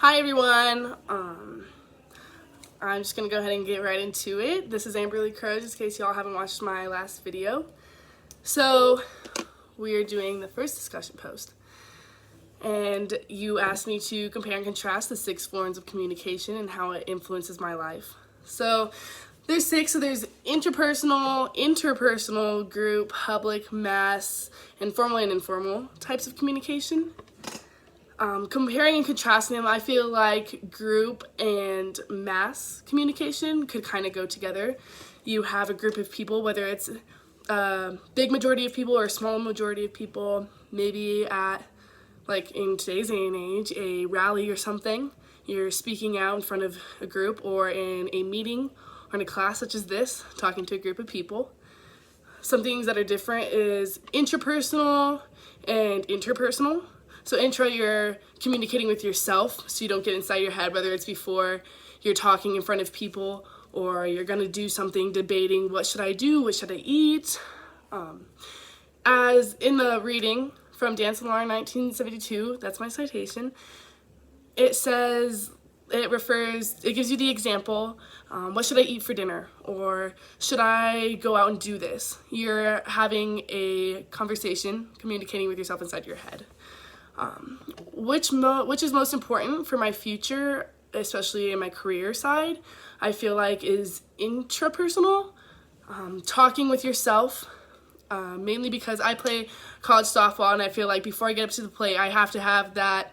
Hi everyone. I'm just gonna go ahead and get right into it. This is AmberLea Crowe, just in case y'all haven't watched my last video. So we are doing the first discussion post, and you asked me to compare and contrast the 6 forms of communication and how it influences my life. So there's 6. So there's interpersonal, group, public, mass, and formal and informal types of communication. Comparing and contrasting them, I feel like group and mass communication could kind of go together. You have a group of people, whether it's a big majority of people or a small majority of people, maybe at, like in today's day and age, a rally or something. You're speaking out in front of a group, or in a meeting or in a class such as this, talking to a group of people. Some things that are different is intrapersonal and interpersonal. So intra, you're communicating with yourself, so you don't get inside your head, whether it's before you're talking in front of people or you're going to do something, debating what should I do, what should I eat. As in the reading from Dance and Law 1972, that's my citation, it says, it gives you the example, what should I eat for dinner? Or should I go out and do this? You're having a conversation, communicating with yourself inside your head. Which is most important for my future, especially in my career side, I feel like is intrapersonal, talking with yourself, mainly because I play college softball, and I feel like before I get up to the plate, I have to have that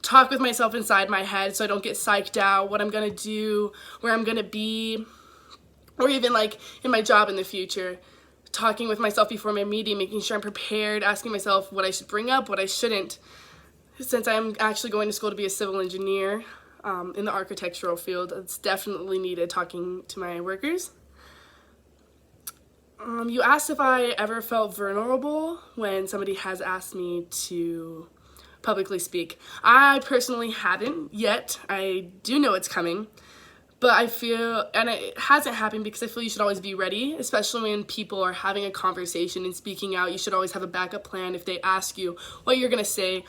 talk with myself inside my head so I don't get psyched out, what I'm going to do, where I'm going to be, or even like in my job in the future, talking with myself before my meeting, making sure I'm prepared, asking myself what I should bring up, what I shouldn't. Since I'm actually going to school to be a civil engineer in the architectural field, it's definitely needed, talking to my workers. You asked if I ever felt vulnerable when somebody has asked me to publicly speak. I personally haven't yet. I do know it's coming, but I feel, and it hasn't happened because I feel you should always be ready, especially when people are having a conversation and speaking out. You should always have a backup plan if they ask you what you're going to say,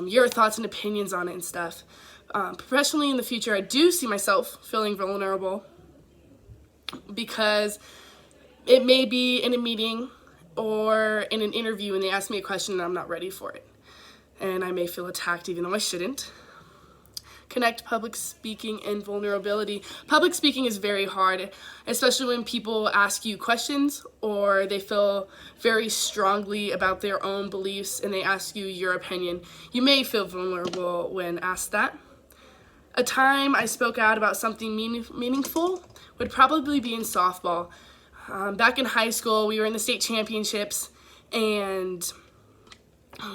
your thoughts and opinions on it and stuff. Professionally in the future, I do see myself feeling vulnerable because it may be in a meeting or in an interview and they ask me a question and I'm not ready for it. And I may feel attacked even though I shouldn't. Connect public speaking and vulnerability. Public speaking is very hard, especially when people ask you questions or they feel very strongly about their own beliefs and they ask you your opinion. You may feel vulnerable when asked that. A time I spoke out about something meaningful would probably be in softball. Back in high school, we were in the state championships and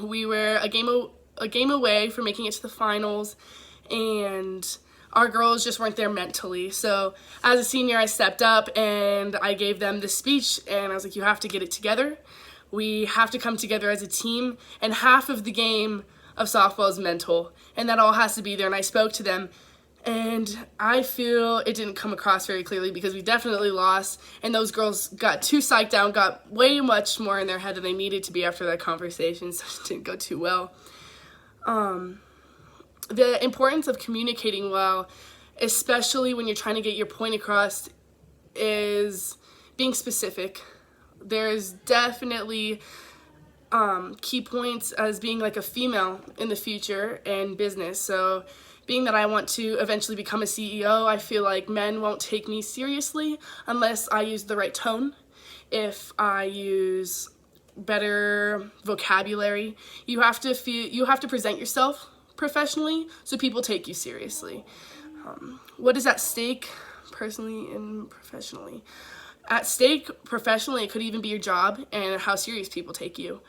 we were a game away from making it to the finals, and our girls just weren't there mentally. So as a senior, I stepped up and I gave them this speech, and I was like, you have to get it together. We have to come together as a team, and half of the game of softball is mental, and that all has to be there. And I spoke to them, and I feel it didn't come across very clearly because we definitely lost, and those girls got too psyched out, got way much more in their head than they needed to be after that conversation, so it didn't go too well. The importance of communicating well, especially when you're trying to get your point across, is being specific. There's definitely key points as being like a female in the future in business. So being that I want to eventually become a CEO, I feel like men won't take me seriously unless I use the right tone. If I use better vocabulary, you have to present yourself professionally so people take you seriously. What is at stake personally and professionally? At stake professionally, it could even be your job and how serious people take you.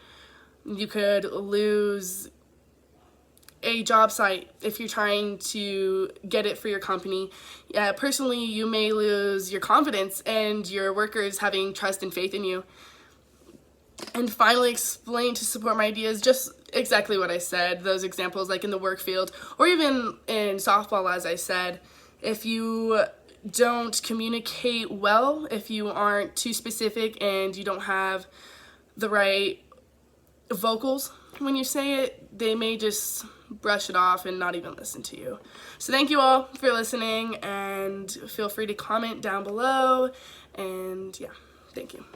You could lose a job site if you're trying to get it for your company. Personally, you may lose your confidence and your workers having trust and faith in you. And finally, explain to support my ideas, just exactly what I said, those examples like in the work field or even in softball, as I said. If you don't communicate well, if you aren't too specific and you don't have the right vocals when you say it, they may just brush it off and not even listen to you. So thank you all for listening, and feel free to comment down below, and yeah, thank you.